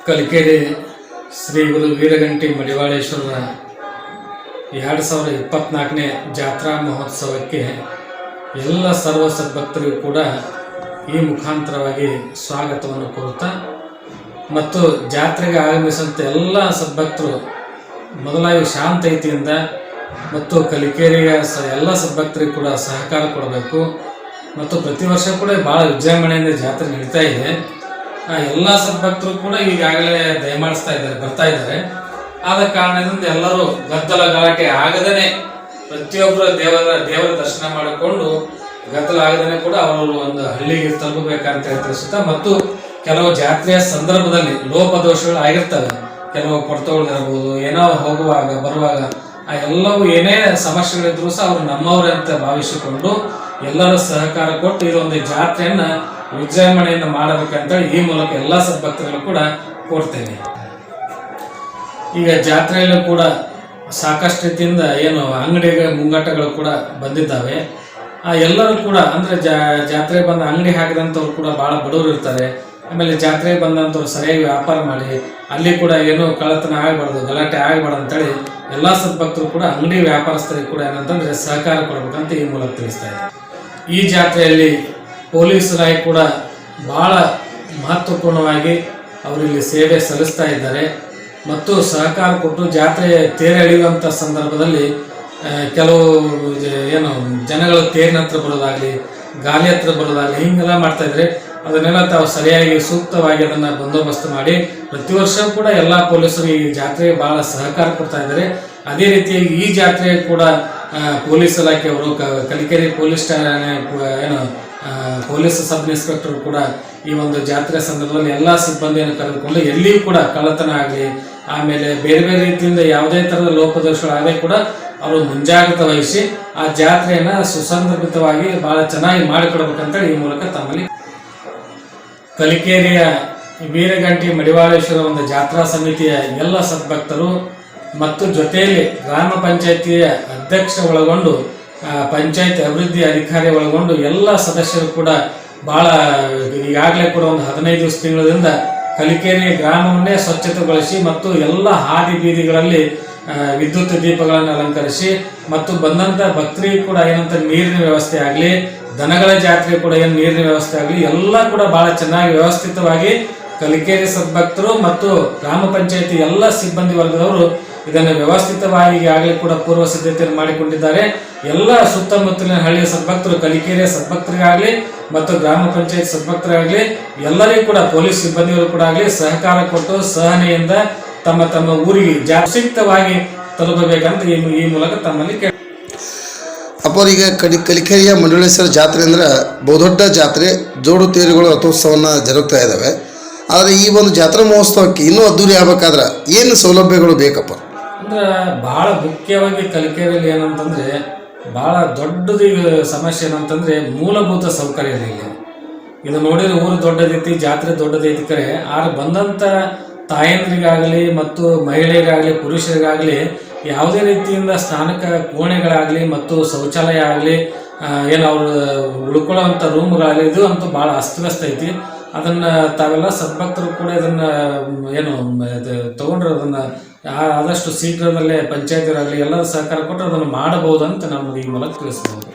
ಕಲಿಕೆರೆ ಶ್ರೀ ಗುರು ವೀರಗಂಟಿ ಮಡಿವಾಳೇಶ್ವರರ 2024ನೇ ಜಾತ್ರಾ ಮಹೋತ್ಸವಕ್ಕೆ ಎಲ್ಲ ಸರ್ವ ಸದ್ಭಕ್ತರಿಗೂ ಕೂಡ ಈ ಮುಖಾಂತರವಾಗಿ ಸ್ವಾಗತವನ್ನು ಕೋರುತ್ತಾ ಮತ್ತು ಜಾತ್ರೆಗೆ ಆಗಮಿಸಿದಂಥ ಎಲ್ಲ ಸದ್ಭಕ್ತರು ಮೊದಲಾಗಿ ಶಾಂತತೆಯಿಂದ ಮತ್ತು ಕಲಿಕೆರೆಯ ಎಲ್ಲ ಸದ್ಭಕ್ತರಿಗೂ ಕೂಡ ಸಹಕಾರ ಕೊಡಬೇಕು ಮತ್ತು ಪ್ರತಿ ವರ್ಷ ಕೂಡ ಭಾಳ ವಿಜೃಂಭಣೆಯಿಂದ ಜಾತ್ರೆ ನಡೀತಾ ಇದೆ. ಎಲ್ಲ ಸದ್ಭಕ್ತರು ಕೂಡ ಈಗಾಗಲೇ ದಯಮಾಡಿಸ್ತಾ ಇದ್ದಾರೆ, ಬರ್ತಾ ಇದ್ದಾರೆ. ಆದ ಕಾರಣದಿಂದ ಎಲ್ಲರೂ ಗದ್ದಲ ಗಲಾಟೆ ಆಗದೇ ಪ್ರತಿಯೊಬ್ಬರು ದೇವರ ದರ್ಶನ ಮಾಡಿಕೊಂಡು ಗದ್ದಲ ಆಗದೇ ಕೂಡ ಅವರು ಒಂದು ಹಳ್ಳಿಗೆ ತಲುಪಬೇಕಂತ ತಿಳಿಸುತ್ತಾ ಮತ್ತು ಕೆಲವು ಜಾತ್ರೆಯ ಸಂದರ್ಭದಲ್ಲಿ ಲೋಪದೋಷಗಳು ಆಗಿರ್ತವೆ. ಕೆಲವು ಕೊರತೆಗಳಿರ್ಬೋದು, ಏನೋ ಹೋಗುವಾಗ ಬರುವಾಗ ಆ ಎಲ್ಲವೂ ಏನೇ ಸಮಸ್ಯೆಗಳಿದ್ರು ಸಹ ಅವರು ನಮ್ಮವರಂತ ಭಾವಿಸಿಕೊಂಡು ಎಲ್ಲರೂ ಸಹಕಾರ ಕೊಟ್ಟು ಇದೊಂದು ಜಾತ್ರೆಯನ್ನ ವಿಜೃಂಭಣೆಯಿಂದ ಮಾಡಬೇಕಂತೇಳಿ ಈ ಮೂಲಕ ಎಲ್ಲ ಸದ್ಭಕ್ತರಿಗೂ ಕೂಡ ಕೋರ್ತೇನೆ. ಈಗ ಜಾತ್ರೆಯಲ್ಲೂ ಕೂಡ ಸಾಕಷ್ಟು ರೀತಿಯಿಂದ ಏನು ಅಂಗಡಿಗಳ ಮುಂಗಟ್ಟಗಳು ಕೂಡ ಬಂದಿದ್ದಾವೆ. ಎಲ್ಲರೂ ಕೂಡ ಅಂದರೆ ಜಾತ್ರೆ ಬಂದ ಅಂಗಡಿ ಹಾಕಿದಂಥವ್ರು ಕೂಡ ಭಾಳ ಬಡವರು ಇರ್ತಾರೆ. ಆಮೇಲೆ ಜಾತ್ರೆಗೆ ಬಂದಂಥವ್ರು ಸರಿಯಾಗಿ ವ್ಯಾಪಾರ ಮಾಡಿ ಅಲ್ಲಿ ಕೂಡ ಏನೋ ಕಳ್ಳತನ ಆಗಬಾರ್ದು, ಗಲಾಟೆ ಆಗಬಾರ್ದು ಅಂತೇಳಿ ಎಲ್ಲ ಸದ್ಭಕ್ತರು ಕೂಡ ಅಂಗಡಿ ವ್ಯಾಪಾರಸ್ಥರಿಗೆ ಕೂಡ ಏನಂತಂದರೆ ಸಹಕಾರ ಕೊಡಬೇಕಂತ ಈ ಮೂಲಕ ತಿಳಿಸ್ತಾ ಇದ್ದಾರೆ. ಈ ಜಾತ್ರೆಯಲ್ಲಿ ಪೊಲೀಸರಾಗಿ ಕೂಡ ಭಾಳ ಮಹತ್ವಪೂರ್ಣವಾಗಿ ಅವರಲ್ಲಿ ಸೇವೆ ಸಲ್ಲಿಸ್ತಾ ಇದ್ದಾರೆ ಮತ್ತು ಸಹಕಾರ ಕೊಟ್ಟು ಜಾತ್ರೆ ತೇರು ಎಳೆಯುವಂಥ ಸಂದರ್ಭದಲ್ಲಿ ಕೆಲವು ಏನು ಜನಗಳು ತೇರಿನ ಹತ್ರ ಬರೋದಾಗಲಿ, ಗಾಲಿ ಹತ್ರ ಬರೋದಾಗಲಿ ಹೀಗೆಲ್ಲ ಮಾಡ್ತಾಯಿದ್ರೆ ಅದನ್ನೆಲ್ಲ ತಾವು ಸರಿಯಾಗಿ ಸೂಕ್ತವಾಗಿ ಅದನ್ನು ಬಂದೋಬಸ್ತ್ ಮಾಡಿ ಪ್ರತಿ ವರ್ಷ ಕೂಡ ಎಲ್ಲ ಪೊಲೀಸರು ಈ ಜಾತ್ರೆಗೆ ಭಾಳ ಸಹಕಾರ ಕೊಡ್ತಾ ಇದ್ದಾರೆ. ಅದೇ ರೀತಿಯಾಗಿ ಈ ಜಾತ್ರೆ ಕೂಡ ಪೊಲೀಸ್ ಇಲಾಖೆಯವರು ಕಲಿಕೆರೆ ಪೊಲೀಸ್ ಠಾಣೆ ಏನು ಪೊಲೀಸ್ ಸಬ್ ಇನ್ಸ್ಪೆಕ್ಟರ್ ಕೂಡ ಈ ಒಂದು ಜಾತ್ರೆ ಸಂದರ್ಭದಲ್ಲಿ ಎಲ್ಲ ಸಿಬ್ಬಂದಿಯನ್ನು ಕರೆದುಕೊಂಡು ಎಲ್ಲಿಯೂ ಕೂಡ ಕಳ್ಳತನ ಆಗಲಿ ಆಮೇಲೆ ಬೇರೆ ಬೇರೆ ರೀತಿಯಿಂದ ಯಾವುದೇ ಥರದ ಲೋಪದೋಷಗಳಾಗಲಿ ಕೂಡ ಅವರು ಮುಂಜಾಗ್ರತೆ ವಹಿಸಿ ಆ ಜಾತ್ರೆಯನ್ನು ಸುಸಂದರ್ಭಿತವಾಗಿ ಭಾಳ ಚೆನ್ನಾಗಿ ಮಾಡಿಕೊಡ್ಬೇಕಂತೇಳಿ ಈ ಮೂಲಕ ತಮ್ಮಲ್ಲಿ ಕಲಿಕೆರೆಯ ವೀರಗಂಟಿ ಮಡಿವಾಳೇಶ್ವರ ಒಂದು ಜಾತ್ರಾ ಸಮಿತಿಯ ಎಲ್ಲ ಸದ್ಭಕ್ತರು ಮತ್ತು ಜೊತೆಯಲ್ಲಿ ಗ್ರಾಮ ಪಂಚಾಯಿತಿಯ ಅಧ್ಯಕ್ಷ ಒಳಗೊಂಡು ಪಂಚಾಯತ್ ಅಭಿವೃದ್ಧಿ ಅಧಿಕಾರಿ ಒಳಗೊಂಡು ಎಲ್ಲ ಸದಸ್ಯರು ಕೂಡ ಭಾಳ ಈಗಾಗಲೇ ಕೂಡ ಒಂದು 15 ತಿಂಗಳಿಂದ ಕಲಿಕೆರೆ ಗ್ರಾಮವನ್ನೇ ಸ್ವಚ್ಛತೆಗೊಳಿಸಿ ಮತ್ತು ಎಲ್ಲ ಹಾದಿ ಬೀದಿಗಳಲ್ಲಿ ವಿದ್ಯುತ್ ದೀಪಗಳನ್ನು ಅಲಂಕರಿಸಿ ಮತ್ತು ಬಂದಂಥ ಭಕ್ತರಿಗೆ ಕೂಡ ಏನಂತ ನೀರಿನ ವ್ಯವಸ್ಥೆ ಆಗಲಿ, ದನಗಳ ಜಾತ್ರೆ ಕೂಡ ಏನು ನೀರಿನ ವ್ಯವಸ್ಥೆ ಆಗಲಿ ಎಲ್ಲ ಕೂಡ ಭಾಳ ಚೆನ್ನಾಗಿ ವ್ಯವಸ್ಥಿತವಾಗಿ ಕಲಿಕೆರೆ ಸದ್ಭಕ್ತರು ಮತ್ತು ಗ್ರಾಮ ಪಂಚಾಯತಿ ಎಲ್ಲ ಸಿಬ್ಬಂದಿ ವರ್ಗದವರು ಇದನ್ನು ವ್ಯವಸ್ಥಿತವಾಗಿ ಈಗಾಗಲೇ ಕೂಡ ಪೂರ್ವ ಸಿದ್ಧತೆಯನ್ನು ಮಾಡಿಕೊಂಡಿದ್ದಾರೆ. ಎಲ್ಲ ಸುತ್ತಮುತ್ತಲಿನ ಹಳ್ಳಿಯ ಸದ್ಭಕ್ತರು ಕಲಿಕೆರೆ ಸದ್ಭಕ್ತರಿಗಾಗಲಿ ಮತ್ತು ಗ್ರಾಮ ಪಂಚಾಯತ್ ಸದ್ಭಕ್ತರಾಗಲಿ ಎಲ್ಲರಿಗೂ ಕೂಡ ಪೊಲೀಸ್ ಸಿಬ್ಬಂದಿಗಳು ಕೂಡ ಆಗಲಿ ಸಹಕಾರ ಕೊಟ್ಟು ಸಹನೆಯಿಂದ ತಮ್ಮ ತಮ್ಮ ಊರಿಗೆ ಜಾಗೃತವಾಗಿ ತಲುಪಬೇಕಂತ ಈ ಮೂಲಕ ತಮ್ಮಲ್ಲಿ ಕೇಳಿ. ಅಪ್ಪರಿಗೆ ಕಲಿಕೆರೆಯ ಮಂಡಳೇಶ್ವರ ಜಾತ್ರೆ ಅಂದ್ರೆ ಬಹುದೊಡ್ಡ ಜಾತ್ರೆ, ಜೋಡು ತೇರುಗಳು ರಥೋತ್ಸವನ ಜರುಗ್ತಾ ಇದ್ದಾವೆ. ಆದರೆ ಈ ಒಂದು ಜಾತ್ರಾ ಮಹೋತ್ಸವಕ್ಕೆ ಇನ್ನೂ ಅದ್ದೂರಿ ಆಗಬೇಕಾದ್ರೆ ಏನು ಸೌಲಭ್ಯಗಳು ಬೇಕಪ್ಪ ಅಂದ್ರೆ ಭಾಳ ಮುಖ್ಯವಾಗಿ ಕಲಿಕೆರೆಯಲ್ಲಿ ಏನಂತಂದರೆ ಭಾಳ ದೊಡ್ಡದು ಸಮಸ್ಯೆ ಏನಂತಂದರೆ ಮೂಲಭೂತ ಸೌಕರ್ಯ ಇಲ್ಲ. ಇದು ನೋಡಿದ್ರೆ ಊರು ದೊಡ್ಡದೈತಿ, ಜಾತ್ರೆ ದೊಡ್ಡದೈತಿ ಕರೆ ಆದ್ರೆ ಬಂದಂಥ ತಾಯಂದ್ರಿಗಾಗಲಿ ಮತ್ತು ಮಹಿಳೆಯರಿಗಾಗಲಿ ಪುರುಷರಿಗಾಗಲಿ ಯಾವುದೇ ರೀತಿಯಿಂದ ಸ್ನಾನಕ ಕೋಣೆಗಳಾಗಲಿ ಮತ್ತು ಶೌಚಾಲಯ ಆಗಲಿ ಏನು ಅವರು ಉಳ್ಕೊಳ್ಳೋವಂಥ ರೂಮ್ಗಳಾಗಲಿ ಇದು ಅಂತೂ ಭಾಳ ಅಸ್ತವ್ಯಸ್ತ ಐತಿ. ಅದನ್ನು ತಾವೆಲ್ಲ ಸದ್ಭಕ್ತರು ಕೂಡ ಇದನ್ನು ಏನು ತೊಗೊಂಡ್ರೆ ಅದನ್ನು ಆದಷ್ಟು ಶೀಘ್ರದಲ್ಲೇ ಪಂಚಾಯತಿರಾಗಲಿ ಎಲ್ಲರೂ ಸಹಕಾರ ಕೊಟ್ಟರೆ ಅದನ್ನು ಮಾಡಬಹುದು ಅಂತ ನಮ್ಮದು ಈ ಮೂಲಕ ತಿಳಿಸ್ಬೋದು.